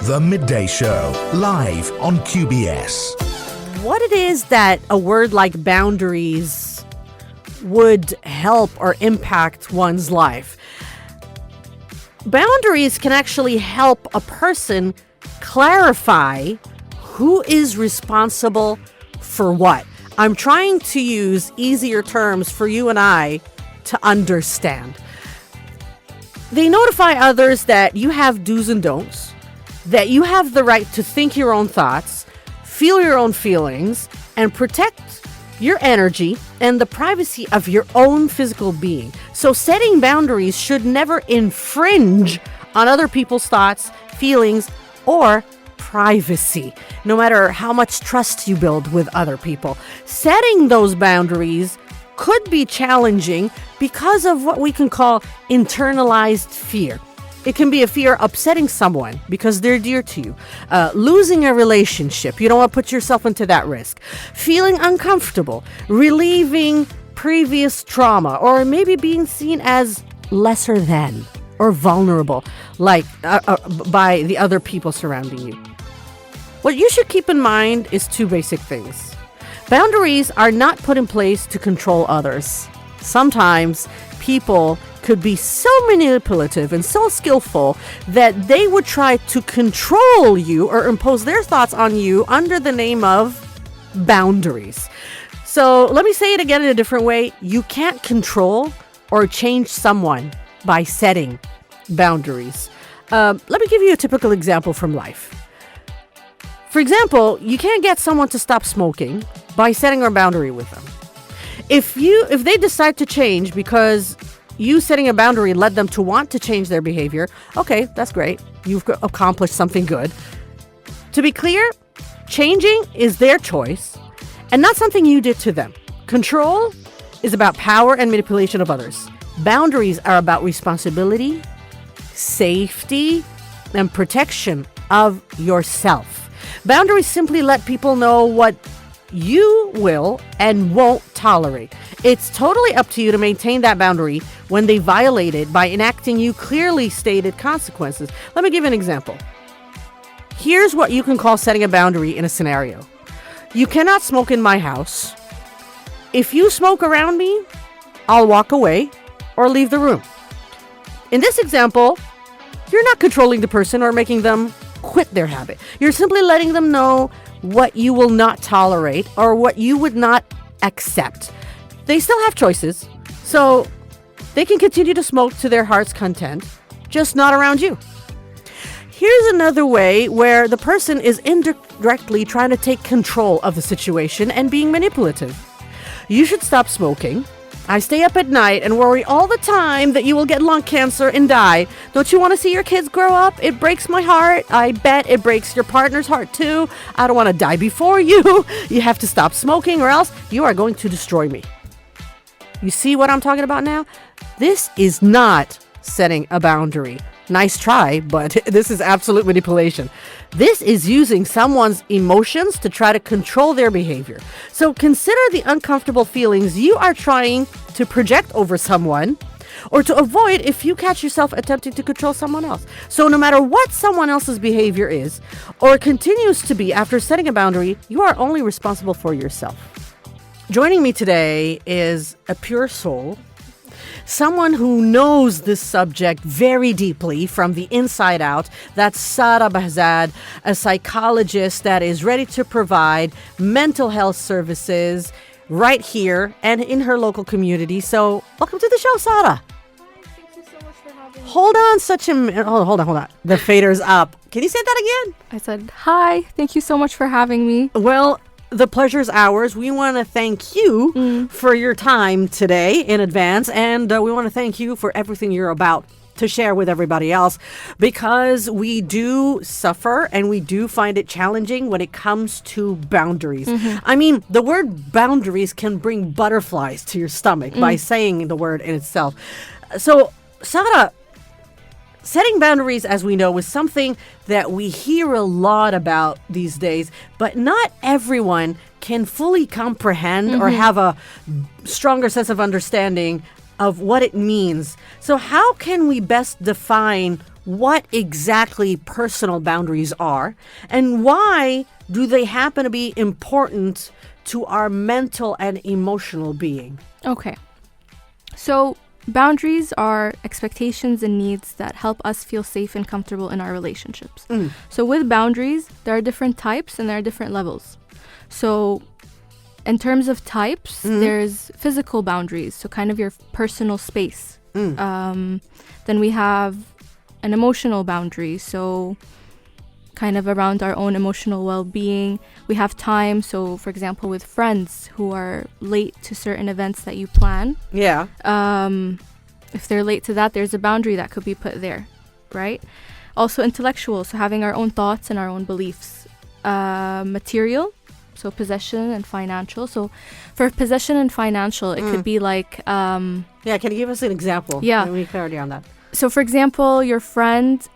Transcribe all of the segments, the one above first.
The Midday Show, live on QBS. What it is that a word like boundaries would help or impact one's life. Boundaries can actually help a person clarify who is responsible for what. I'm trying to use easier terms for you and I to understand. They notify others that you have do's and don'ts, that you have the right to think your own thoughts, feel your own feelings, and protect your energy and the privacy of your own physical being. So setting boundaries should never infringe on other people's thoughts, feelings, or privacy, no matter how much trust you build with other people. Setting those boundaries could be challenging because of what we can call internalized fear. It can be a fear of upsetting someone because they're dear to you, losing a relationship. You don't want to put yourself into that risk. Feeling uncomfortable, relieving previous trauma, or maybe being seen as lesser than or vulnerable, like by the other people surrounding you. What you should keep in mind is two basic things. Boundaries are not put in place to control others. Sometimes people could be so manipulative and so skillful that they would try to control you or impose their thoughts on you under the name of boundaries. So let me say it again in a different way. You can't control or change someone by setting boundaries. Let me give you a typical example from life. For example, you can't get someone to stop smoking by setting a boundary with them. If they decide to change because you setting a boundary led them to want to change their behavior, okay, that's great. You've accomplished something good. To be clear, changing is their choice and not something you did to them. Control is about power and manipulation of others. Boundaries are about responsibility, safety, and protection of yourself. Boundaries simply let people know what you will and won't tolerate. It's totally up to you to maintain that boundary when they violate it by enacting you clearly stated consequences. Let me give you an example. Here's what you can call setting a boundary in a scenario. You cannot smoke in my house. If you smoke around me, I'll walk away or leave the room. In this example, you're not controlling the person or making them quit their habit. You're simply letting them know what you will not tolerate or what you would not accept. They still have choices, so they can continue to smoke to their heart's content, just not around you. Here's another way where the person is indirectly trying to take control of the situation and being manipulative. You should stop smoking. I stay up at night and worry all the time that you will get lung cancer and die. Don't you want to see your kids grow up? It breaks my heart. I bet it breaks your partner's heart too. I don't want to die before you. You have to stop smoking or else you are going to destroy me. You see what I'm talking about now? This is not setting a boundary. Nice try, but this is absolute manipulation. This is using someone's emotions to try to control their behavior. So consider the uncomfortable feelings you are trying to project over someone or to avoid if you catch yourself attempting to control someone else. So no matter what someone else's behavior is or continues to be after setting a boundary, you are only responsible for yourself. Joining me today is a pure soul, someone who knows this subject very deeply from the inside out. That's Sara Bahzad, a psychologist that is ready to provide mental health services right here and in her local community. So welcome to the show, Sara. Thank you so much for having me. Hold on, hold on. The fader's up. Can you say that again? I said, hi, thank you so much for having me. Well, the pleasure's ours. We want to thank you for your time today in advance, and we want to thank you for everything you're about to share with everybody else, because we do suffer and we do find it challenging when it comes to boundaries. I mean, the word boundaries can bring butterflies to your stomach by saying the word in itself. So, Sara, setting boundaries, as we know, is something that we hear a lot about these days, but not everyone can fully comprehend or have a stronger sense of understanding of what it means. So how can we best define what exactly personal boundaries are, and why do they happen to be important to our mental and emotional being? Okay. So boundaries are expectations and needs that help us feel safe and comfortable in our relationships. So with boundaries, there are different types and there are different levels. So in terms of types, there's physical boundaries, so kind of your personal space. Then we have an emotional boundary, so kind of around our own emotional well-being. We have time, so for example with friends who are late to certain events that you plan. Yeah. If they're late to that, there's a boundary that could be put there, right? Also intellectual, so having our own thoughts and our own beliefs. Material, so possession and financial. So for possession and financial, it could be like... can you give us an example? Yeah. We need clarity on that. So for example, your friend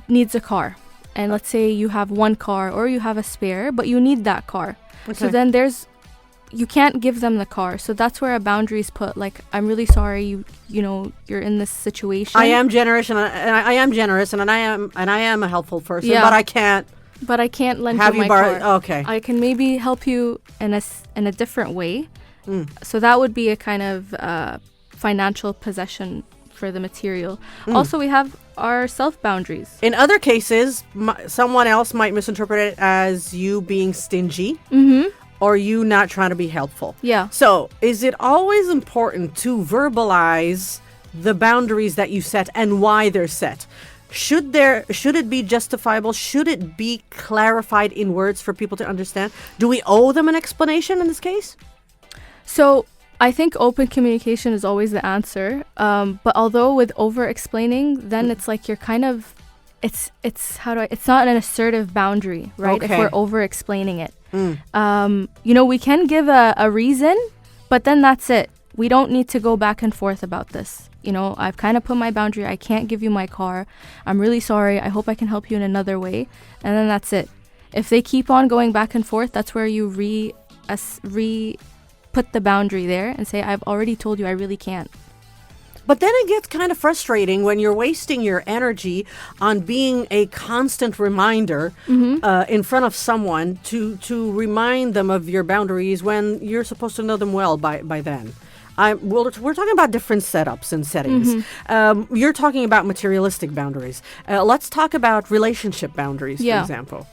needs a car. And let's say you have one car or you have a spare, but you need that car. Okay. So then you can't give them the car. So that's where a boundary is put. Like, I'm really sorry, you're in this situation. I am generous and I am generous and I am a helpful person, but I can't. But I can't lend you my car. Okay. I can maybe help you in a different way. So that would be a kind of financial possession for the material. Also, we have our self-boundaries. In other cases, someone else might misinterpret it as you being stingy or you not trying to be helpful. Yeah. So is it always important to verbalize the boundaries that you set and why they're set? Should it be justifiable? Should it be clarified in words for people to understand? Do we owe them an explanation in this case? So I think open communication is always the answer. But although with over-explaining, then it's like you're kind of, it's not an assertive boundary, right? Okay. If we're over-explaining it. We can give a reason, but then that's it. We don't need to go back and forth about this. I've kind of put my boundary. I can't give you my car. I'm really sorry. I hope I can help you in another way. And then that's it. If they keep on going back and forth, that's where you put the boundary there and say, I've already told you I really can't. But then it gets kind of frustrating when you're wasting your energy on being a constant reminder in front of someone to remind them of your boundaries when you're supposed to know them well by then. We're talking about different setups and settings. You're talking about materialistic boundaries. Let's talk about relationship boundaries, for example.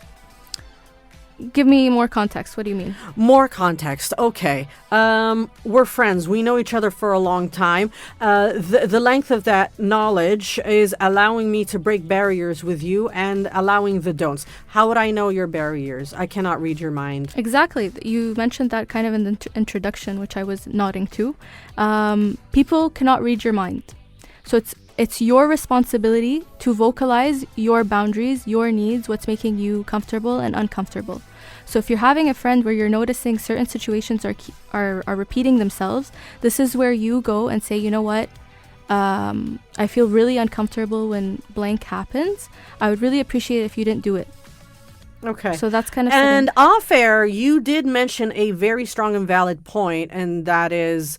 Give me more context. What do you mean? More context. Okay. We're friends. We know each other for a long time. The length of that knowledge is allowing me to break barriers with you and allowing the don'ts. How would I know your barriers? I cannot read your mind. Exactly. You mentioned that kind of in the introduction, which I was nodding to. People cannot read your mind. So it's your responsibility to vocalize your boundaries, your needs, what's making you comfortable and uncomfortable. So if you're having a friend where you're noticing certain situations are repeating themselves, this is where you go and say, you know what, I feel really uncomfortable when blank happens. I would really appreciate it if you didn't do it. Okay. So that's kind of And off air, you did mention a very strong and valid point, and that is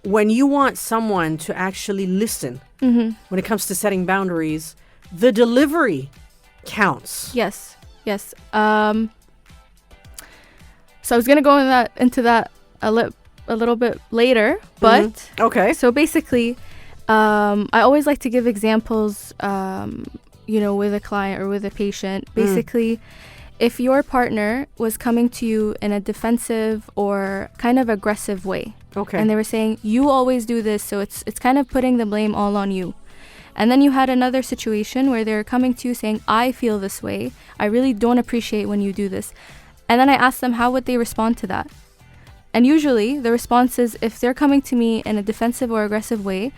when you want someone to actually listen, when it comes to setting boundaries, the delivery counts. Yes. So I was going to go into that a little bit later, but okay. So basically, I always like to give examples, with a client or with a patient. Basically, if your partner was coming to you in a defensive or kind of aggressive way, and they were saying, you always do this, so it's kind of putting the blame all on you. And then you had another situation where they're coming to you saying, I feel this way. I really don't appreciate when you do this. And then I asked them, how would they respond to that? And usually the response is, if they're coming to me in a defensive or aggressive way,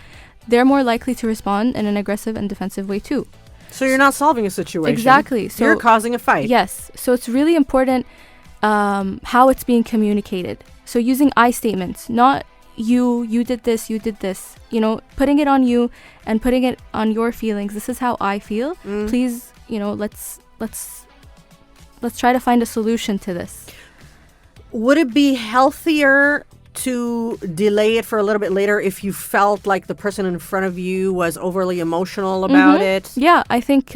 they're more likely to respond in an aggressive and defensive way too. So you're not solving a situation. Exactly. So you're causing a fight. Yes. So it's really important how it's being communicated. So using I statements, not you did this, putting it on you and putting it on your feelings. This is how I feel. Please, let's try to find a solution to this. Would it be healthier to delay it for a little bit later if you felt like the person in front of you was overly emotional about it? Yeah, I think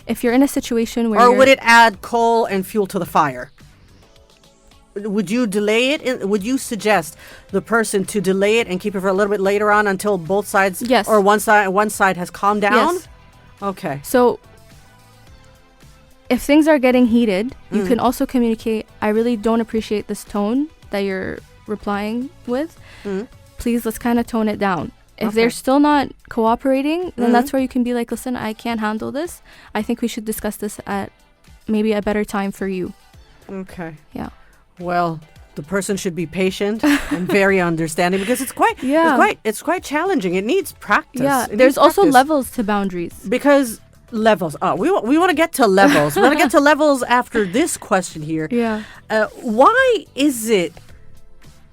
if you're in a situation where Or would it add coal and fuel to the fire? Would you delay it? Would you suggest the person to delay it and keep it for a little bit later on until both sides Yes. or one side has calmed down? Yes. Okay. So if things are getting heated, you can also communicate, I really don't appreciate this tone that you're replying with. Please, let's kind of tone it down. If they're still not cooperating, then that's where you can be like, listen, I can't handle this. I think we should discuss this at maybe a better time for you. Okay. Yeah. Well, the person should be patient and very understanding because it's quite challenging. It needs practice. Yeah. It There's needs also practice. levels to boundaries. Because levels. Oh, we want to get to levels. We want to get to levels after this question here. Yeah. Why is it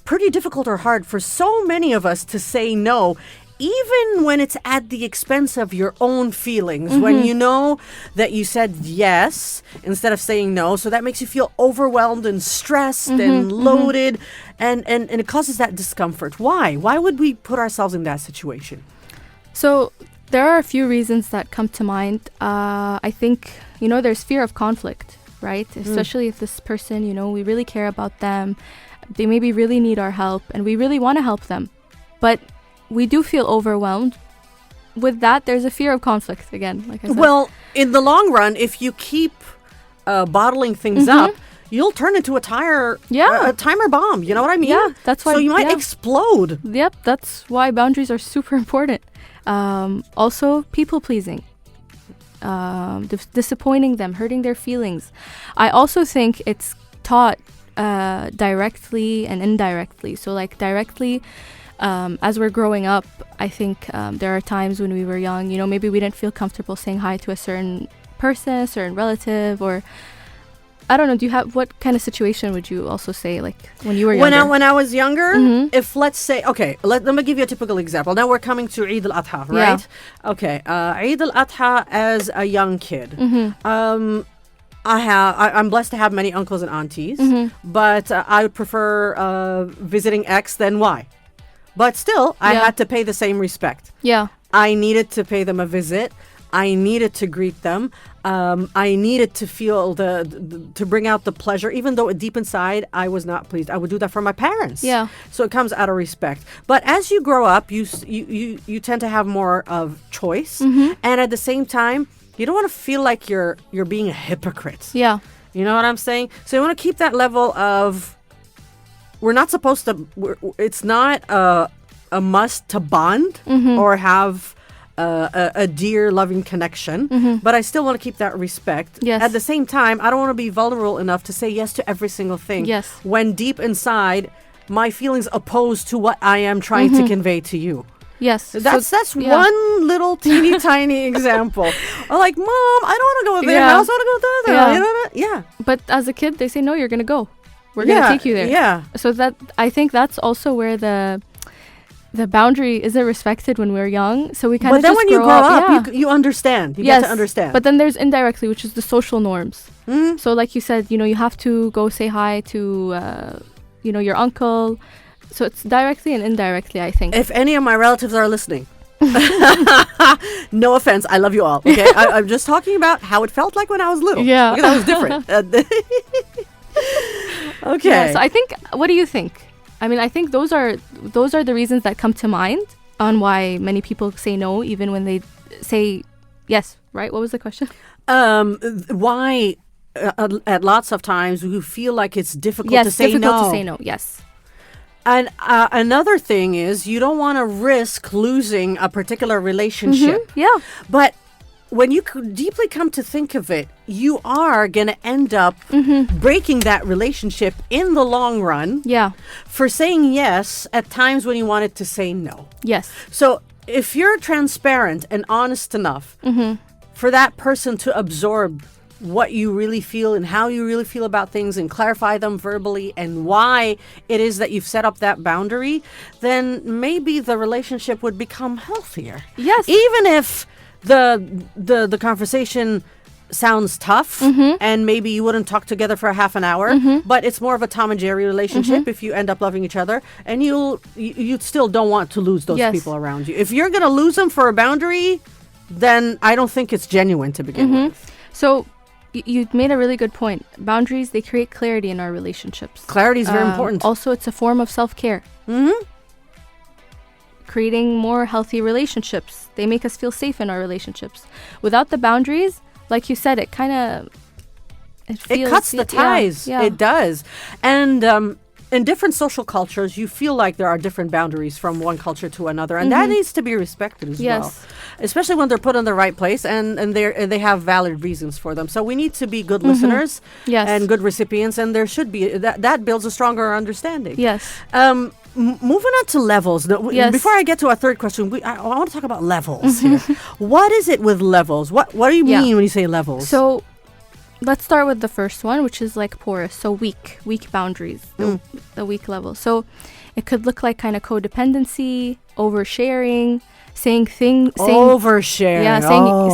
pretty difficult or hard for so many of us to say no, even when it's at the expense of your own feelings, when you know that you said yes instead of saying no, so that makes you feel overwhelmed and stressed and loaded, and it causes that discomfort. Why would we put ourselves in that situation? So there are a few reasons that come to mind. I think, there's fear of conflict, right? Especially if this person, we really care about them. They maybe really need our help and we really want to help them. But we do feel overwhelmed. With that, there's a fear of conflict again, like I said. Well, in the long run, if you keep bottling things up, you'll turn into a timer bomb. You know what I mean? Yeah, that's why. So you might explode. Yep, that's why boundaries are super important. Also, people pleasing, disappointing them, hurting their feelings. I also think it's taught directly and indirectly. So, like directly. As we're growing up, I think there are times when we were young, maybe we didn't feel comfortable saying hi to a certain person, a certain relative, or I don't know. What kind of situation would you also say, like when you were younger? When I was younger, if let's say, okay, let me give you a typical example. Now we're coming to Eid al-Adha, right? Yeah. Okay, Eid al-Adha as a young kid. I'm blessed to have many uncles and aunties, but I would prefer visiting X than Y. But still, I had to pay the same respect. Yeah. I needed to pay them a visit. I needed to greet them. I needed to feel to bring out the pleasure, even though deep inside I was not pleased. I would do that for my parents. Yeah. So it comes out of respect. But as you grow up, you tend to have more of choice, and at the same time, you don't want to feel like you're being a hypocrite. Yeah. You know what I'm saying? So you want to keep that level of. We're not supposed to. It's not a must to bond or have a dear, loving connection. But I still want to keep that respect. Yes. At the same time, I don't want to be vulnerable enough to say yes to every single thing. Yes. When deep inside, my feelings oppose to what I am trying to convey to you. Yes. That's one little teeny tiny example. I'm like, Mom, I don't want to go to their house. I want to go to the other. Yeah. But as a kid, they say, no, you're going to go. We're going to take you there. Yeah. So I think that's also where the boundary isn't respected when we're young. So we kind of just But then when you grow up, you understand. You get to understand. But then there's indirectly, which is the social norms. So like you said, you have to go say hi to, your uncle. So it's directly and indirectly, I think. If any of my relatives are listening, no offense, I love you all. Okay, I'm just talking about how it felt like when I was little. Yeah. Because I was different. Okay. Yeah, so I think, what do you think? I mean, I think those are the reasons that come to mind on why many people say no, even when they say yes, right? What was the question? Why at lots of times we feel like it's difficult to say no. Yes, difficult to say no, yes. And another thing is you don't want to risk losing a particular relationship. Yeah. But when you deeply come to think of it, you are going to end up breaking that relationship in the long run. Yeah. For saying yes at times when you wanted to say no. Yes. So if you're transparent and honest enough for that person to absorb what you really feel and how you really feel about things and clarify them verbally and why it is that you've set up that boundary, then maybe the relationship would become healthier. Yes. Even if the conversation sounds tough, and maybe you wouldn't talk together for a half an hour, but it's more of a Tom and Jerry relationship if you end up loving each other, and you still don't want to lose those people around you. If you're going to lose them for a boundary, then I don't think it's genuine to begin with. So you made a really good point. Boundaries, they create clarity in our relationships. Clarity is very important. Also, it's a form of self-care. Creating more healthy relationships. They make us feel safe in our relationships. Without the boundaries, like you said, it kind of... It cuts the ties. Yeah. It does. And in different social cultures, you feel like there are different boundaries from one culture to another. And that needs to be respected as well. Especially when they're put in the right place and they have valid reasons for them. So we need to be good listeners and good recipients. And there should be... That builds a stronger understanding. Yes. Moving on to levels. Before I get to our third question, I want to talk about levels here. What is it with levels? What do you mean when you say levels? So let's start with the first one, which is like porous. So weak boundaries, the weak level. So it could look like kind of codependency, oversharing, oversharing. Yeah,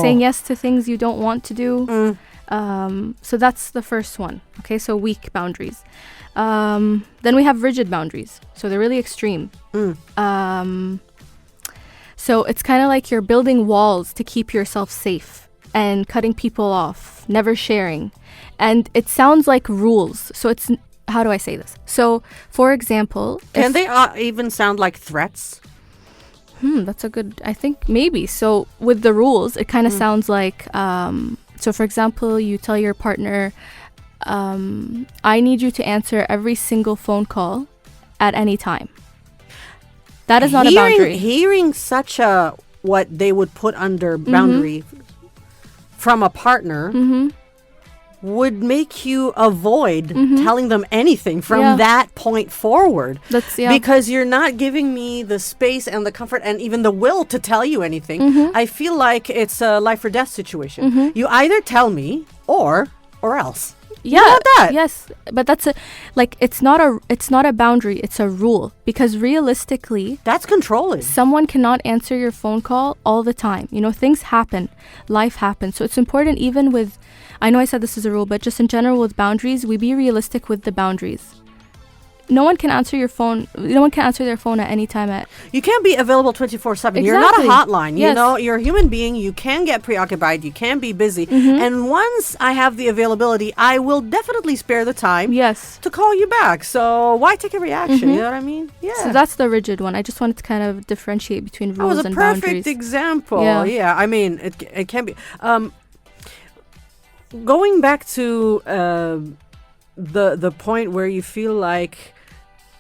saying yes to things you don't want to do. So that's the first one. Okay, so weak boundaries. Then we have rigid boundaries. So they're really extreme. So it's kind of like you're building walls to keep yourself safe and cutting people off, never sharing. And it sounds like rules. So it's, how do I say this? So, for example... Can they even sound like threats? That's a good, I think maybe. So with the rules, it kind of sounds like, so for example, you tell your partner, I need you to answer every single phone call at any time. That is not a boundary. Hearing such a, what they would put under boundary from a partner would make you avoid telling them anything from that point forward. Because you're not giving me the space and the comfort and even the will to tell you anything. I feel like it's a life or death situation. You either tell me or else. Yeah, you know that. Yes, but that's it's not a boundary, it's a rule, because realistically that's controlling. Someone cannot answer your phone call all the time. You know, things happen, life happens. So it's important, even with, I know I said this is a rule, but just in general with boundaries, we be realistic with the boundaries. No one can answer your phone. No one can answer their phone at any time. You can't be available 24/7. Exactly. You're not a hotline. You know, you're a human being. You can get preoccupied. You can be busy. And once I have the availability, I will definitely spare the time to call you back. So why take every action? You know what I mean? Yeah. So that's the rigid one. I just wanted to kind of differentiate between rules and boundaries. That was a perfect example. Yeah. I mean, it can be. Going back to the point where you feel like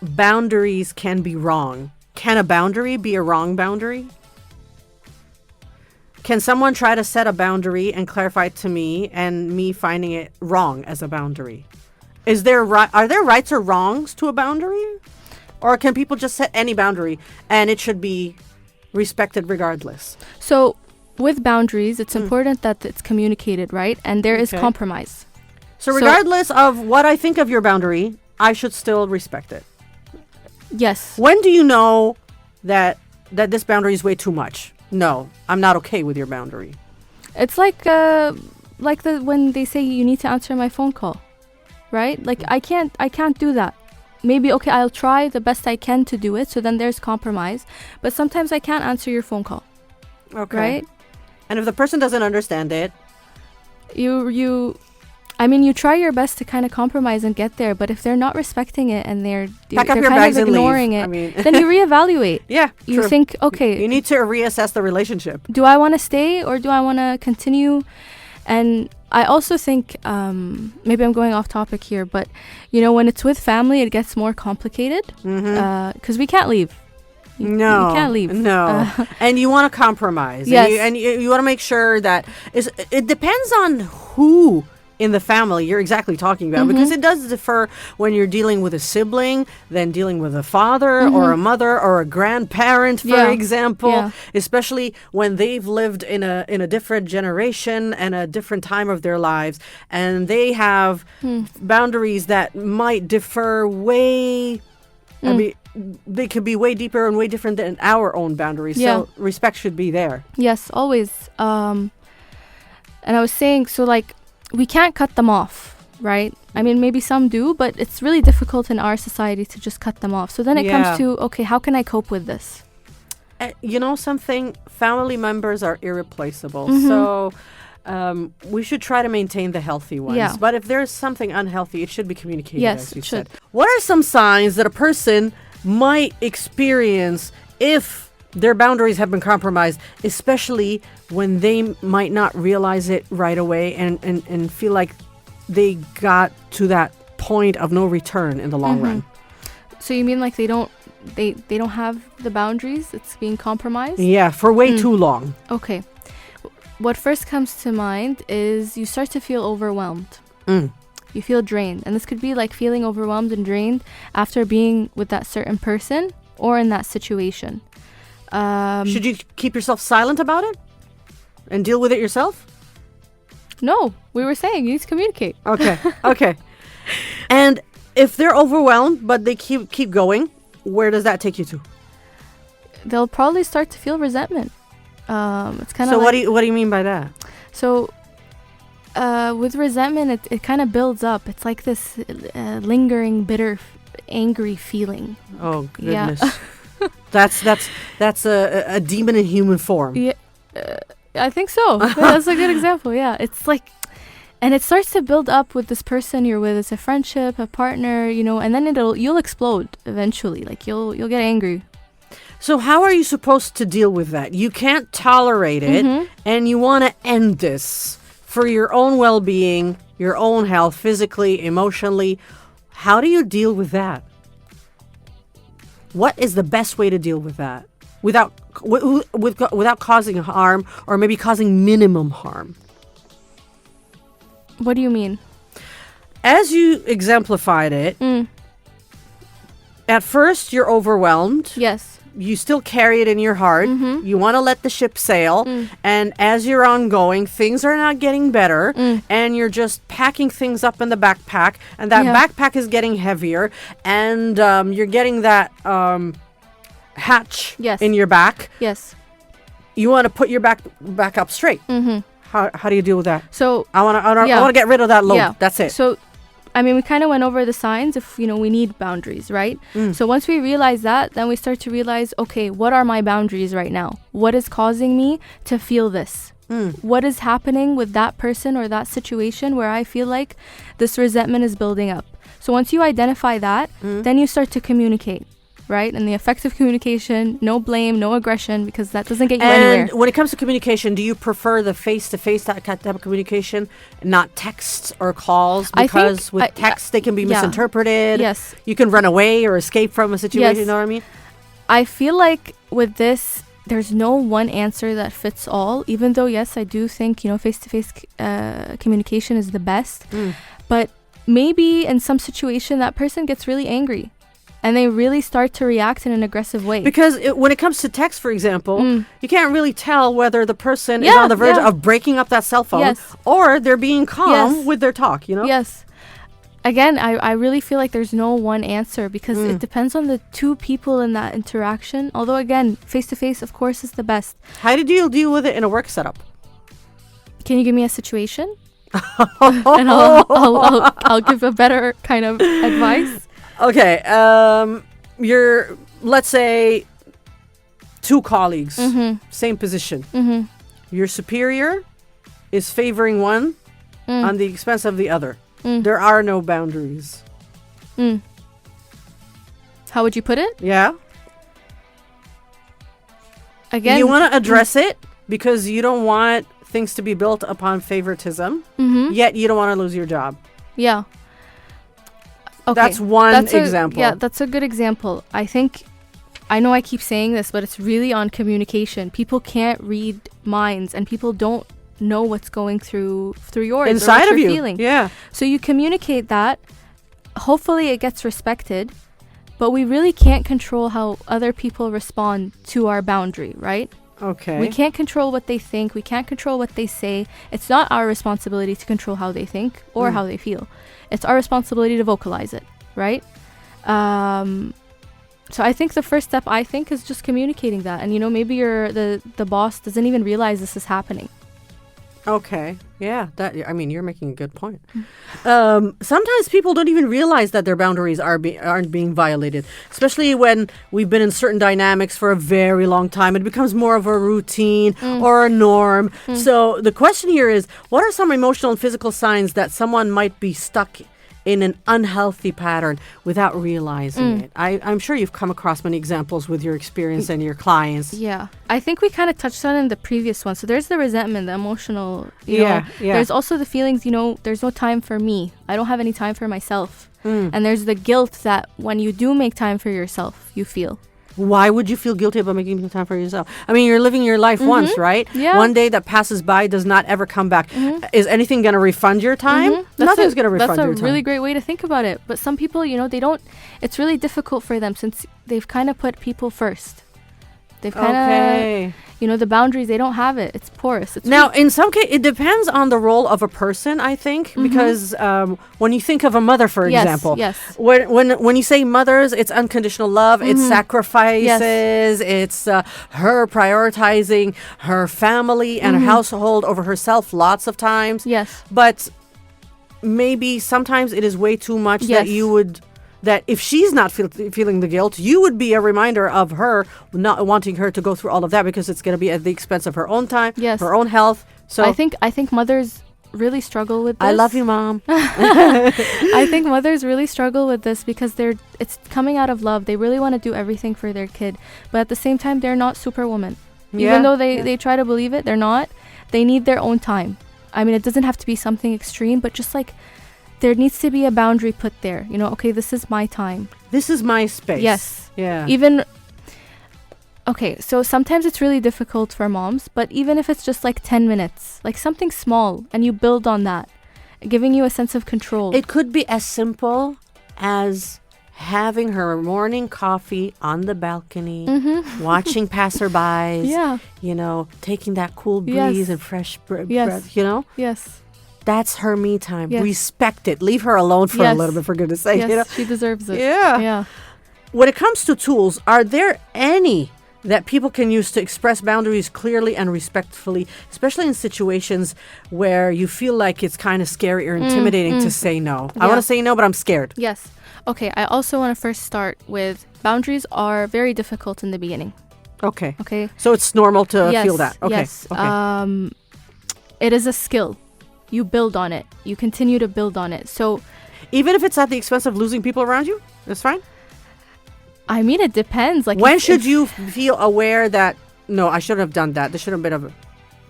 boundaries can be wrong. Can a boundary be a wrong boundary? Can someone try to set a boundary and clarify it to me and me finding it wrong as a boundary? Are there rights or wrongs to a boundary? Or can people just set any boundary and it should be respected regardless? So with boundaries, it's important that it's communicated, right? And there is compromise. So regardless of what I think of your boundary, I should still respect it. Yes. When do you know that this boundary is way too much? No, I'm not okay with your boundary. It's like when they say you need to answer my phone call, right? Like I can't do that. Maybe I'll try the best I can to do it. So then there's compromise, but sometimes I can't answer your phone call. Okay. Right? And if the person doesn't understand it, you try your best to kind of compromise and get there, but if they're not respecting it and they're kind of ignoring it, then you reevaluate. You think, okay, you need to reassess the relationship. Do I want to stay or do I want to continue? And I also think, maybe I'm going off topic here, but when it's with family, it gets more complicated because we can't leave. You can't leave. No. And you want to compromise. Yes. And you want to make sure that it depends on who in the family you're exactly talking about, because it does differ when you're dealing with a sibling than dealing with a father or a mother or a grandparent, for example, especially when they've lived in a different generation and a different time of their lives, and they have boundaries that might differ way. I mean, they could be way deeper and way different than our own boundaries. So respect should be there. Yes, always. And I was saying, so like, we can't cut them off, right? I mean, maybe some do, but it's really difficult in our society to just cut them off. So then it comes to, okay, how can I cope with this? You know something? Family members are irreplaceable. Mm-hmm. So we should try to maintain the healthy ones. Yeah. But if there's something unhealthy, it should be communicated, Yes, as you it should. said. What are some signs that a person might experience if their boundaries have been compromised, especially when they might not realize it right away and feel like they got to that point of no return in the long run? So you mean like they don't have the boundaries? It's being compromised? Yeah, for way too long. Okay. What first comes to mind is you start to feel overwhelmed. You feel drained. And this could be like feeling overwhelmed and drained after being with that certain person or in that situation. Should you keep yourself silent about it and deal with it yourself? No, we were saying you need to communicate. Okay, okay. And if they're overwhelmed but they keep going, where does that take you to? They'll probably start to feel resentment. It's kind of So like, what do you mean by that? So with resentment, it kind of builds up. It's like this lingering, bitter, angry feeling. Oh Yeah. goodness. That's a demon in human form. Yeah, I think so. Yeah, that's a good example. Yeah, it's like, and it starts to build up with this person you're with. It's a friendship, a partner, you know, and then you'll explode eventually. Like you'll get angry. So how are you supposed to deal with that? You can't tolerate it, and you want to end this for your own well-being, your own health, physically, emotionally. How do you deal with that? What is the best way to deal with that without causing harm, or maybe causing minimum harm? What do you mean? As you exemplified it, at first you're overwhelmed. Yes. You still carry it in your heart. You want to let the ship sail. And as you're ongoing, things are not getting better. And you're just packing things up in the backpack. And that backpack is getting heavier. And you're getting that hatch in your back. Yes. You want to put your back up straight. How do you deal with that? So I want to get rid of that load. Yeah. That's it. So, I mean, we kind of went over the signs if, you know, we need boundaries, right? So once we realize that, then we start to realize, okay, what are my boundaries right now? What is causing me to feel this? What is happening with that person or that situation where I feel like this resentment is building up? So once you identify that, then you start to communicate, right? And the effective communication, no blame, no aggression, because that doesn't get you anywhere. And when it comes to communication, do you prefer the face-to-face type of communication, not texts or calls? Because with text, they can be misinterpreted. Yes. You can run away or escape from a situation, you know what I mean? I feel like with this, there's no one answer that fits all, even though, yes, I do think, you know, face-to-face communication is the best. But maybe in some situation, that person gets really angry. And they really start to react in an aggressive way. Because when it comes to text, for example, you can't really tell whether the person is on the verge of breaking up that cell phone or they're being calm with their talk, you know? Yes. Again, I really feel like there's no one answer because it depends on the two people in that interaction. Although, again, face-to-face, of course, is the best. How do you deal with it in a work setup? Can you give me a situation? And I'll give a better kind of advice. Okay, you're, let's say, two colleagues, same position. Your superior is favoring one on the expense of the other. There are no boundaries. How would you put it? Yeah. Again, you want to address it because you don't want things to be built upon favoritism, yet you don't want to lose your job. Yeah. Okay. That's one example. Yeah, that's a good example. I know I keep saying this, but it's really on communication. People can't read minds, and people don't know what's going through yours inside or what of you're you. Feeling. Yeah. So you communicate that. Hopefully, it gets respected, but we really can't control how other people respond to our boundary, right? Okay. We can't control what they think. We can't control what they say. It's not our responsibility to control how they think or how they feel. It's our responsibility to vocalize it, right? So I think the first step, is just communicating that. And, you know, maybe the boss doesn't even realize this is happening. Okay. Yeah. You're making a good point. Sometimes people don't even realize that their boundaries aren't being violated, especially when we've been in certain dynamics for a very long time. It becomes more of a routine or a norm. So the question here is, what are some emotional and physical signs that someone might be stuck in an unhealthy pattern without realizing it? I'm sure you've come across many examples with your experience and your clients. Yeah. I think we kind of touched on it in the previous one. So there's the resentment, the emotional, you know. There's also the feelings, there's no time for me. I don't have any time for myself. And there's the guilt that when you do make time for yourself, you feel. Why would you feel guilty about making time for yourself? I mean, you're living your life once, right? Yeah. One day that passes by does not ever come back. Is anything going to refund your time? Nothing's going to refund your time. That's a really great way to think about it. But some people, they don't. It's really difficult for them since they've kind of put people first. They've kind of, the boundaries, they don't have it. It's porous. It's now, weak. in some case, it depends on the role of a person, I think, because when you think of a mother, for example, when you say mothers, it's unconditional love, it's sacrifices, it's her prioritizing her family and her household over herself lots of times. Yes. But maybe sometimes it is way too much that if she's not feeling the guilt, you would be a reminder of her, not wanting her to go through all of that because it's going to be at the expense of her own time, her own health. So I think mothers really struggle with this. I love you, Mom. I think mothers really struggle with this because it's coming out of love. They really want to do everything for their kid, but at the same time, they're not superwoman. Even though they try to believe it, they're not. They need their own time. I mean, it doesn't have to be something extreme, but just like, there needs to be a boundary put there. Okay, this is my time. This is my space. Yes. Yeah. Okay, so sometimes it's really difficult for moms, but even if it's just like 10 minutes, like something small, and you build on that, giving you a sense of control. It could be as simple as having her morning coffee on the balcony, watching passerbys, taking that cool breeze and fresh breath, Yes. That's her me time. Yes. Respect it. Leave her alone for a little bit, for goodness sake. Yes, she deserves it. Yeah. When it comes to tools, are there any that people can use to express boundaries clearly and respectfully, especially in situations where you feel like it's kind of scary or intimidating to say no? I want to say no, but I'm scared. Yes. Okay, I also want to first start with boundaries are very difficult in the beginning. Okay. Okay. So it's normal to feel that. Okay. Yes. Okay. It is a skill. You build on it. You continue to build on it. So even if it's at the expense of losing people around you, that's fine? I mean, it depends. Like, when should you feel aware that, no, I shouldn't have done that. There shouldn't have been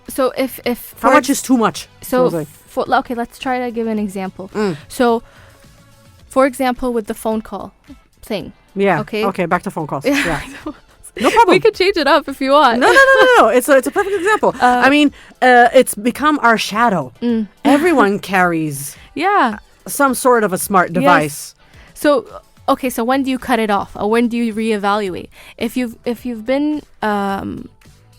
So if how much is too much? So, okay, let's try to give an example. So, for example, with the phone call thing. Yeah. Okay, back to phone calls. Yeah. No problem. We could change it up if you want. No. It's a perfect example. It's become our shadow. Everyone carries some sort of a smart device. Yes. So, okay, so when do you cut it off? Or when do you reevaluate? If you've been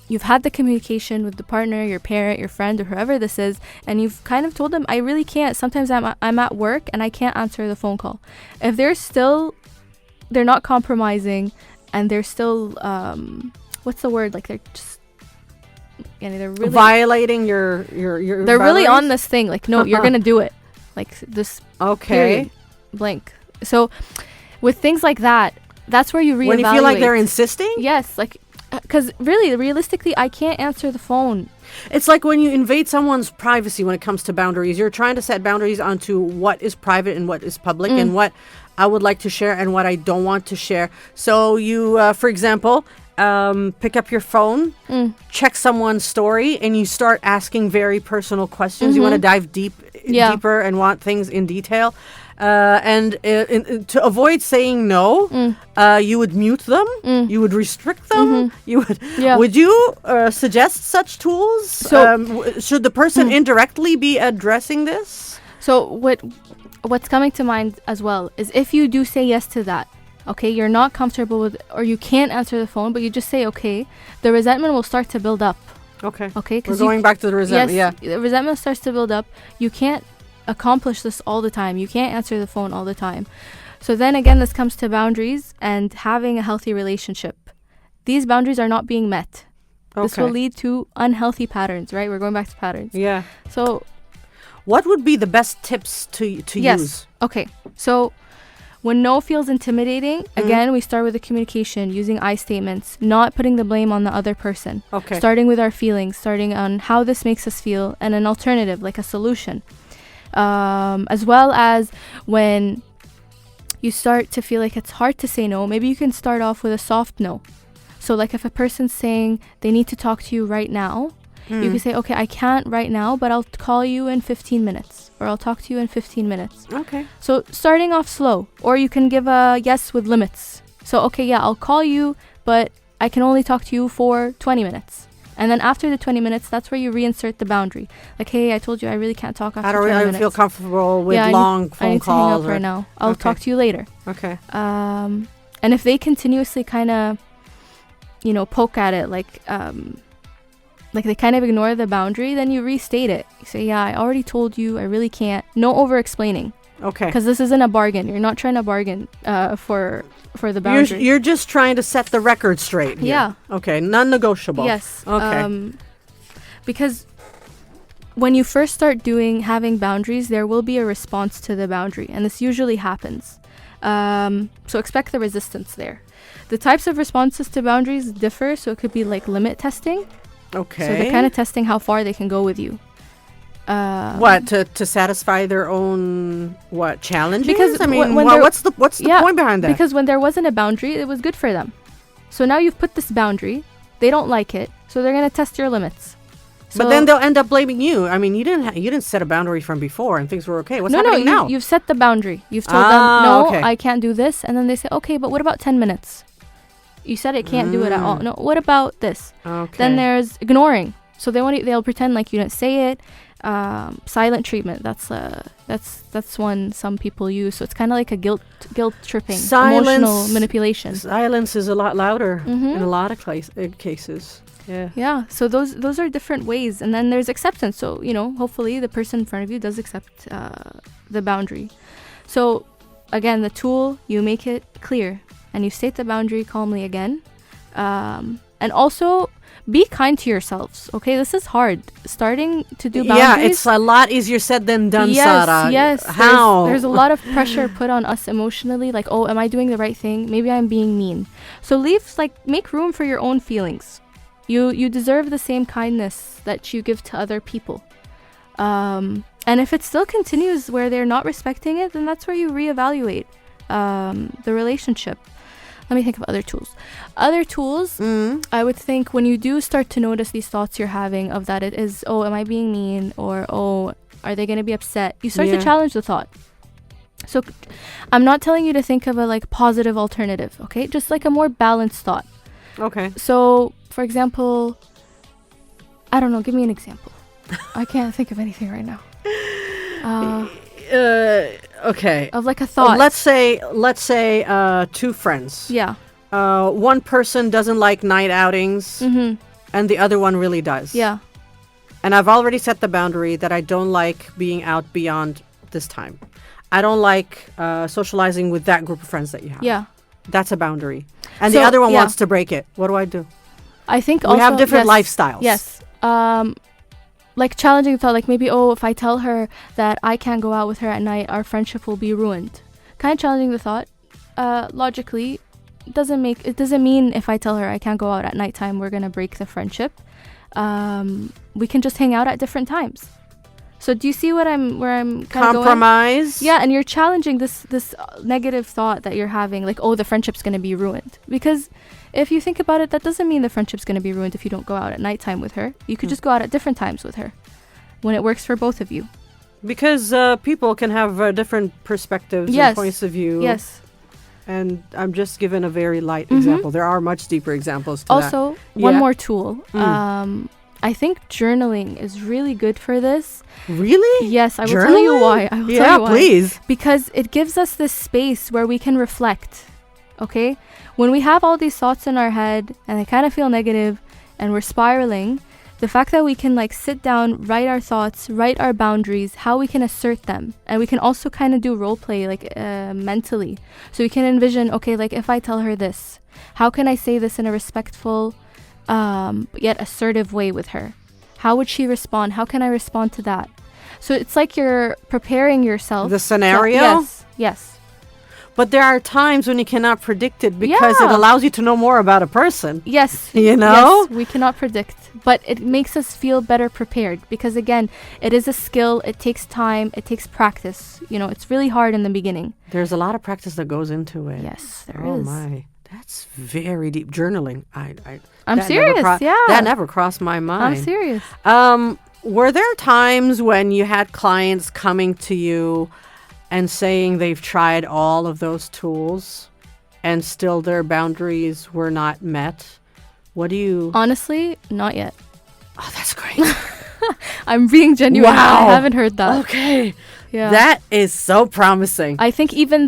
you've had the communication with the partner, your parent, your friend, or whoever this is, and you've kind of told them, I really can't. Sometimes I'm at work and I can't answer the phone call. If they're not compromising, and they're still, what's the word? Like, they're just, they're really violating your they're really on this thing. Like, no, you're going to do it. Like, this. Okay. Period, blank. So, with things like that, that's where you reevaluate. When you feel like they're insisting? Yes. Like, because really, realistically, I can't answer the phone. It's like when you invade someone's privacy when it comes to boundaries. You're trying to set boundaries onto what is private and what is public and what I would like to share and what I don't want to share. So you, for example, pick up your phone, check someone's story, and you start asking very personal questions. You want to dive deeper and want things in detail. And to avoid saying no, you would mute them, you would restrict them, you would. Would you suggest such tools? So, should the person indirectly be addressing this? So what's coming to mind as well is if you do say yes to that, okay, you're not comfortable with, or you can't answer the phone, but you just say okay, the resentment will start to build up. Okay, we're going back to the resentment. Yes, the resentment starts to build up. You can't accomplish this all the time. You can't answer the phone all the time. So then again, this comes to boundaries and having a healthy relationship. These boundaries are not being met. This will Okay. lead to unhealthy patterns, right? We're going back to patterns. Yeah. So, What would be the best tips to yes. use? Okay. So, when no feels intimidating, Mm-hmm. again, we start with the communication, using I statements, not putting the blame on the other person. Okay. Starting with our feelings, starting on how this makes us feel, and an alternative, like a solution. As well as when you start to feel like it's hard to say no, maybe you can start off with a soft no. So like if a person's saying they need to talk to you right now, you can say, okay, I can't right now, but I'll call you in 15 minutes, or I'll talk to you in 15 minutes. Okay. So starting off slow, or you can give a yes with limits. So, okay, yeah, I'll call you, but I can only talk to you for 20 minutes. And then after the 20 minutes, that's where you reinsert the boundary. Like, hey, I told you I really can't talk after I don't 20 really minutes. feel comfortable with Yeah, long I phone need calls. to hang up right now. I'll Okay. talk to you later. Okay. And if they continuously kind of, poke at it, like they kind of ignore the boundary, then you restate it. You say, yeah, I already told you, I really can't. No over-explaining. Okay. Because this isn't a bargain. You're not trying to bargain for the boundary. You're just trying to set the record straight here. Yeah. Okay. Non-negotiable. Yes. Okay. Because when you first start having boundaries, there will be a response to the boundary, and this usually happens. So expect the resistance there. The types of responses to boundaries differ, so it could be like limit testing. Okay. So they're kind of testing how far they can go with you. What to satisfy their own challenges? Because I mean, when what's the point behind that? Because when there wasn't a boundary, it was good for them. So now you've put this boundary, they don't like it, so they're gonna test your limits. But then they'll end up blaming you. I mean, you didn't set a boundary from before, and things were okay. What's happening now? You've set the boundary. You've told them, no, okay. I can't do this, and then they say, okay, but what about 10 minutes? You said it can't do it at all. No, what about this? Okay. Then there's ignoring. So they'll pretend like you didn't say it. Silent treatment. That's one some people use. So it's kind of like a guilt tripping, emotional manipulation. Silence is a lot louder Mhm. in a lot of cases. Yeah. Yeah. So those are different ways, and then there's acceptance. So hopefully the person in front of you does accept the boundary. So again, the tool, you make it clear and you state the boundary calmly again, and also be kind to yourselves. Okay, this is hard. Starting to do boundaries. Yeah, it's a lot easier said than done, Yes, Sara. yes. How? There's a lot of pressure put on us emotionally. Like, oh, am I doing the right thing? Maybe I'm being mean. So make room for your own feelings. You deserve the same kindness that you give to other people. And if it still continues where they're not respecting it, then that's where you reevaluate the relationship. Let me think of other tools. I would think when you do start to notice these thoughts you're having of that it is, oh, am I being mean? Or, oh, are they going to be upset? You start to challenge the thought. So I'm not telling you to think of a positive alternative, okay? Just like a more balanced thought. Okay. So, for example, I don't know, give me an example. I can't think of anything right now. Okay. Of a thought. Let's say two friends. Yeah. One person doesn't like night outings, and the other one really does. Yeah. And I've already set the boundary that I don't like being out beyond this time. I don't like socializing with that group of friends that you have. Yeah. That's a boundary. And So, the other one yeah. wants to break it. What do I do? I think We also have different yes, lifestyles. Yes. Challenging thought, maybe, oh, if I tell her that I can't go out with her at night, our friendship will be ruined. Kind of challenging the thought. Logically, it doesn't mean if I tell her I can't go out at nighttime, we're gonna break the friendship. We can just hang out at different times. So do you see where I'm kind of going? Compromise. Yeah, and you're challenging this negative thought that you're having, like, oh, the friendship's going to be ruined. Because if you think about it, that doesn't mean the friendship's going to be ruined if you don't go out at nighttime with her. You could just go out at different times with her when it works for both of you. Because people can have different perspectives and points of view. Yes. And I'm just giving a very light example. There are much deeper examples to also, that. one more tool. I think journaling is really good for this. Really? Yes, I will tell you why. I will tell you why. Please. Because it gives us this space where we can reflect. Okay? When we have all these thoughts in our head and they kind of feel negative and we're spiraling, the fact that we can sit down, write our thoughts, write our boundaries, how we can assert them. And we can also kind of do role play mentally. So we can envision, okay, if I tell her this, how can I say this in a respectful yet assertive way with her? How would she respond? How can I respond to that? So it's like you're preparing yourself. The scenario? Yes. But there are times when you cannot predict it because it allows you to know more about a person. Yes. You know? Yes, we cannot predict. But it makes us feel better prepared because, again, it is a skill. It takes time. It takes practice. You know, it's really hard in the beginning. There's a lot of practice that goes into it. Yes, there is. Oh, my. That's very deep. Journaling. I'm serious, That never crossed my mind. I'm serious. Were there times when you had clients coming to you and saying they've tried all of those tools and still their boundaries were not met? What do you... Honestly, not yet. Oh, that's great. I'm being genuine. Wow. I haven't heard that. Okay. Yeah. That is so promising. I think even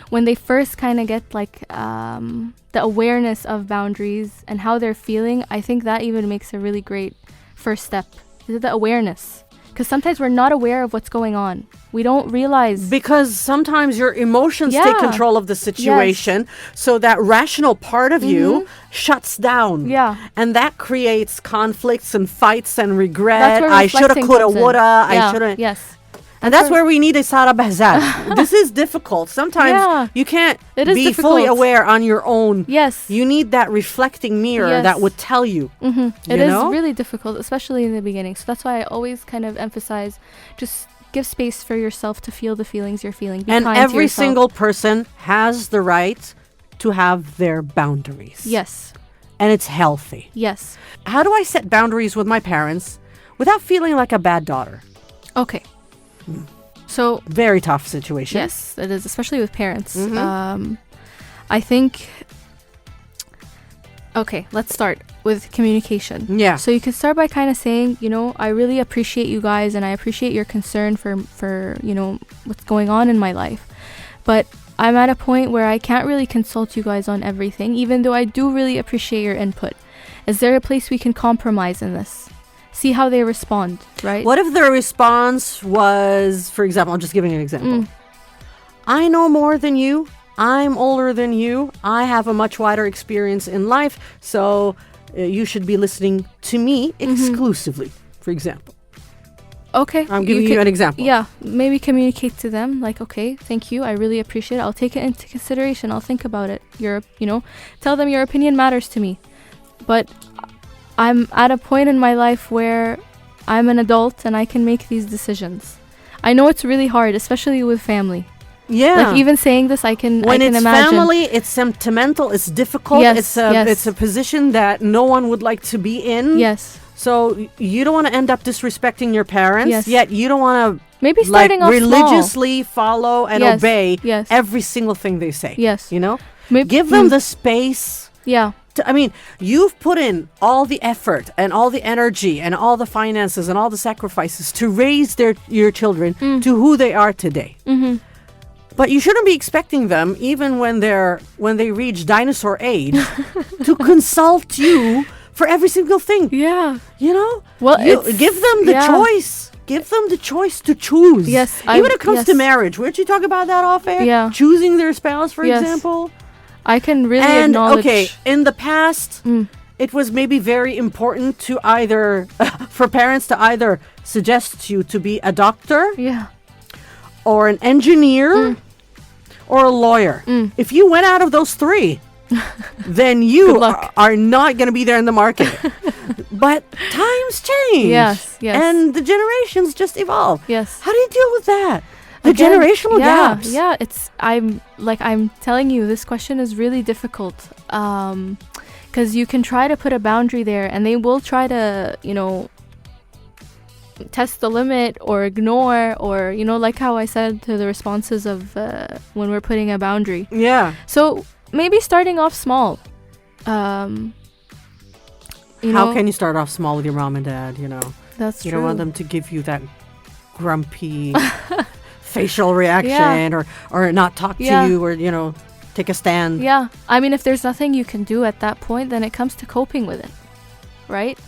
when they first kind of get like the awareness of boundaries and how they're feeling, I think that even makes a really great first step. The awareness. Because sometimes we're not aware of what's going on. We don't realize. Because sometimes your emotions take control of the situation. Yes. So that rational part of you shuts down. Yeah. And that creates conflicts and fights and regret. That's where I shoulda, reflecting coulda, comes in. woulda. Yeah. I shouldn't. Yes. And that's where we need a Sara Bahzad. This is difficult. Sometimes you can't be fully aware on your own. Yes. You need that reflecting mirror that would tell you. Mm-hmm. It is really difficult, especially in the beginning. So that's why I always kind of emphasize just give space for yourself to feel the feelings you're feeling. Be and kind to every yourself. single person has the right to have their boundaries. Yes. And it's healthy. Yes. How do I set boundaries with my parents without feeling like a bad daughter? Okay. So very tough situation. Yes, it is, especially with parents. Mm-hmm. I think. Okay, let's start with communication. Yeah. So you can start by kind of saying, you know, I really appreciate you guys, and I appreciate your concern for you know what's going on in my life, but I'm at a point where I can't really consult you guys on everything, even though I do really appreciate your input. Is there a place we can compromise in this? See how they respond, right? What if their response was, for example, I'm just giving an example. I know more than you. I'm older than you. I have a much wider experience in life. So you should be listening to me exclusively, for example. Okay. I'm giving you an example. Yeah. Maybe communicate to them like, okay, thank you. I really appreciate it. I'll take it into consideration. I'll think about it. Tell them your opinion matters to me. But I'm at a point in my life where I'm an adult and I can make these decisions. I know it's really hard, especially with family. Yeah. Like even saying this, I can when imagine. When it's family, it's sentimental, it's difficult. Yes, it's a position that no one would like to be in. Yes. So you don't want to end up disrespecting your parents. Yes. Yet you don't want to maybe starting off religiously follow and obey every single thing they say. Yes. You know? Give them the space. Yeah. You've put in all the effort and all the energy and all the finances and all the sacrifices to raise your children to who they are today. Mm-hmm. But you shouldn't be expecting them, even when they reach dinosaur age, to consult you for every single thing. Yeah. You know? Well, give them the choice. Give them the choice to choose. Yes. Even when it comes to marriage. Weren't you talking about that off air? Yeah. Choosing their spouse, for example. I can really acknowledge. Okay, in the past, it was maybe very important to for parents to either suggest you to be a doctor, or an engineer, or a lawyer. If you went out of those three, then you are not going to be there in the market. But times change. Yes. And the generations just evolve. Yes. How do you deal with that? The generational gaps. Yeah, I'm telling you, this question is really difficult. Because you can try to put a boundary there and they will try to, test the limit or ignore or, like how I said to the responses of when we're putting a boundary. Yeah. So maybe starting off small. How can you start off small with your mom and dad, That's true. You don't want them to give you that grumpy facial reaction or not talk to you or, take a stand. Yeah. I mean, if there's nothing you can do at that point, then it comes to coping with it, right?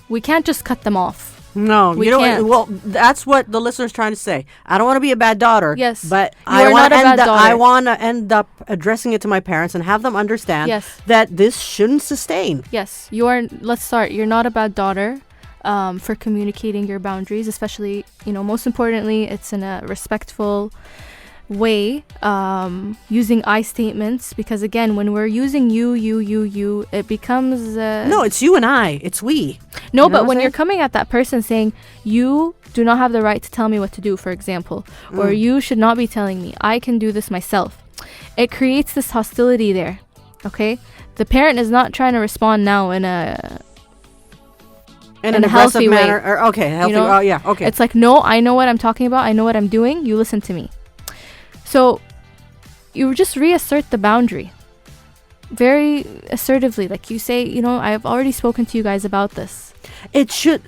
We can't just cut them off. No, We you know can't. what? Well, that's what the listener's trying to say. I don't want to be a bad daughter. Yes. But You are not a bad daughter. I want to end up addressing it to my parents and have them understand Yes. that this shouldn't sustain. Yes, let's start. You're not a bad daughter for communicating your boundaries, especially, most importantly, it's in a respectful way, using I statements, because again, when we're using you, it becomes No, it's you and I. It's we. no. You know But what when I'm you're saying? coming at that person saying you do not have the right to tell me what to do, for example, or you should not be telling me, I can do this myself, it creates this hostility there. Okay, the parent is not trying to respond now in in an an healthy aggressive way. manner. Or, okay, healthy. know? Oh, yeah. Okay. It's like, no, I know what I'm talking about. I know what I'm doing. You listen to me. So you just reassert the boundary very assertively. Like you say, I've already spoken to you guys about this. It should,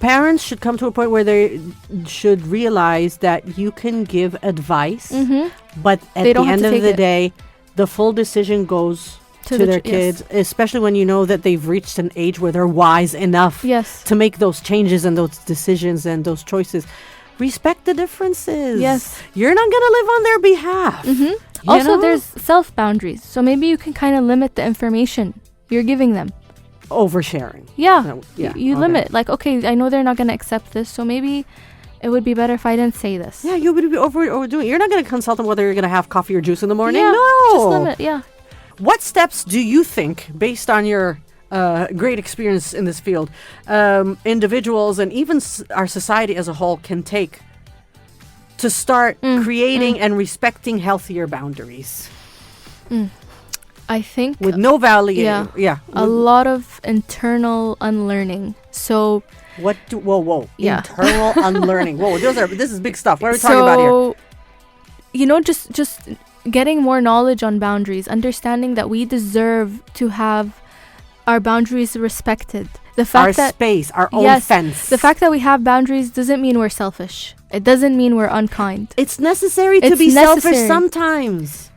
parents should come to a point where they should realize that you can give advice, but at They don't the have end to of take the it. day, the full decision goes to their kids, especially when you know that they've reached an age where they're wise enough Yes. to make those changes and those decisions and those choices. Respect the differences. Yes. You're not going to live on their behalf. Also, know? there's self boundaries. So maybe you can kind of limit the information you're giving them. Oversharing. Yeah. No, yeah, You okay. limit. Like, okay, I know they're not going to accept this. So maybe it would be better if I didn't say this. Yeah, you would be overdoing it. You're not going to consult them whether you're going to have coffee or juice in the morning. Yeah, No. just limit. Yeah. What steps do you think, based on your great experience in this field, individuals and even our society as a whole can take to start creating and respecting healthier boundaries I think with no value? Yeah. a lot of internal unlearning. So Whoa. Yeah. Internal unlearning. Whoa, this is big stuff. What are we talking about here? Just getting more knowledge on boundaries, understanding that we deserve to have our boundaries respected. The fact Our that space, our own fence. the fact that we have boundaries doesn't mean we're selfish. It doesn't mean we're unkind. It's necessary to It's be selfish necessary. sometimes.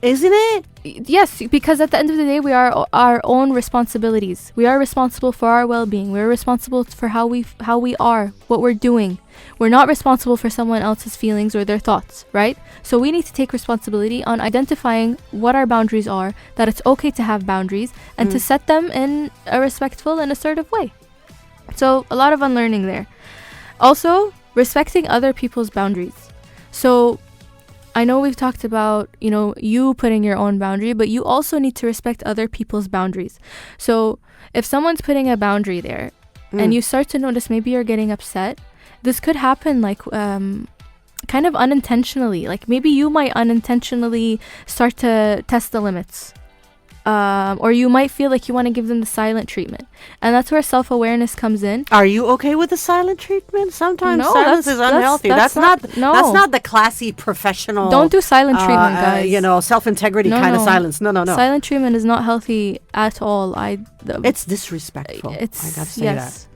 Isn't it? Yes, because at the end of the day, we are our own responsibilities. We are responsible for our well-being. We're responsible for how we are, what we're doing. We're not responsible for someone else's feelings or their thoughts, right? So we need to take responsibility on identifying what our boundaries are, that it's okay to have boundaries, and to set them in a respectful and assertive way. So a lot of unlearning there. Also, respecting other people's boundaries. So I know we've talked about, you putting your own boundary, but you also need to respect other people's boundaries. So if someone's putting a boundary there and you start to notice maybe you're getting upset, this could happen like kind of unintentionally. Like maybe you might unintentionally start to test the limits. Or you might feel like you want to give them the silent treatment. And that's where self-awareness comes in. Are you okay with the silent treatment? Sometimes No, silence is unhealthy. That's not the classy professional. Don't do silent treatment, guys. Self-integrity kind of silence. No. Silent treatment is not healthy at all. It's disrespectful. I gotta say that.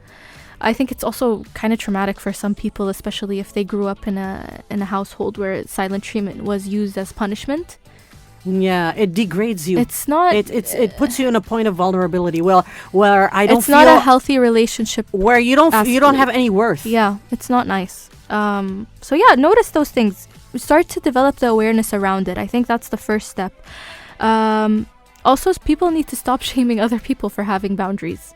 I think it's also kind of traumatic for some people, especially if they grew up in a household where silent treatment was used as punishment. Yeah, it degrades you. It's not. It puts you in a point of vulnerability. Well, where I don't. It's not a healthy relationship. Where you don't have any worth. Yeah, it's not nice. So yeah, notice those things. Start to develop the awareness around it. I think that's the first step. Also, people need to stop shaming other people for having boundaries.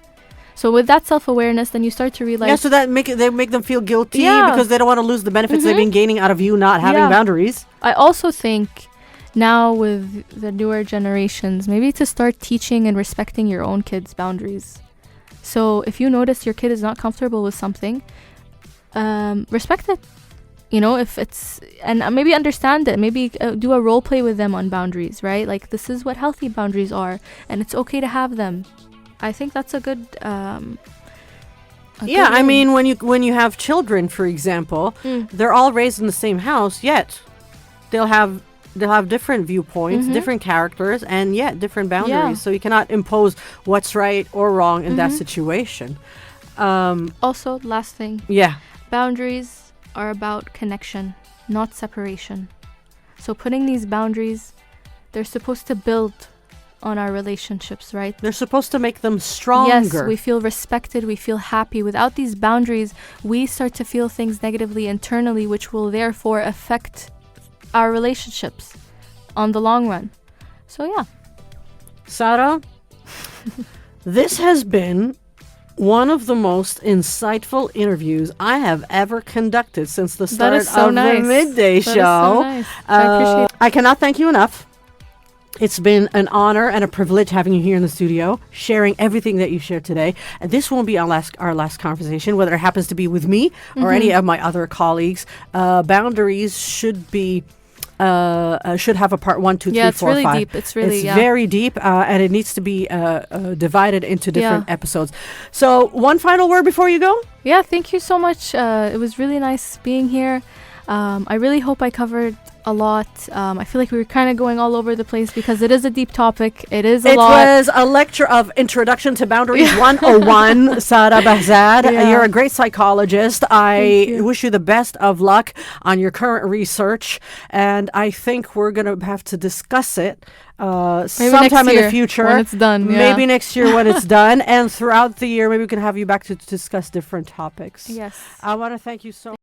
So with that self-awareness, then you start to realize. Yeah, so that make them feel guilty because they don't want to lose the benefits they've been gaining out of you not having boundaries. I also think now with the newer generations, maybe to start teaching and respecting your own kids' boundaries. So if you notice your kid is not comfortable with something, respect it. If it's, and maybe understand it, maybe do a role play with them on boundaries, right? Like this is what healthy boundaries are, and it's okay to have them. I think that's a good. I mean, when you have children, for example, they're all raised in the same house, yet they'll have different viewpoints, different characters, and yet different boundaries. Yeah. So you cannot impose what's right or wrong in that situation. Also, last thing. Yeah. Boundaries are about connection, not separation. So putting these boundaries, they're supposed to build on our relationships, right? They're supposed to make them stronger. Yes, we feel respected, we feel happy. Without these boundaries, we start to feel things negatively internally, which will therefore affect our relationships on the long run. So yeah. Sara, this has been one of the most insightful interviews I have ever conducted since the start of the Midday Show. That is so nice. I appreciate it. I cannot thank you enough. It's been an honor and a privilege having you here in the studio, sharing everything that you shared today. And this won't be our last conversation, whether it happens to be with me or any of my other colleagues. Boundaries should be... should have a part 1, 2, 3, 4, 5. It's really deep. It's very deep, and it needs to be divided into different episodes. So, one final word before you go? Yeah, thank you so much. It was really nice being here. I really hope I covered a lot. I feel like we were kind of going all over the place because it is a deep topic. It is a lot. It was a lecture of Introduction to Boundaries 101, Sara Bahzad. You're a great psychologist. I wish you the best of luck on your current research. And I think we're going to have to discuss it sometime in the future. When it's done. Maybe next year when it's done. And throughout the year, maybe we can have you back to discuss different topics. Yes. I want to thank you so much.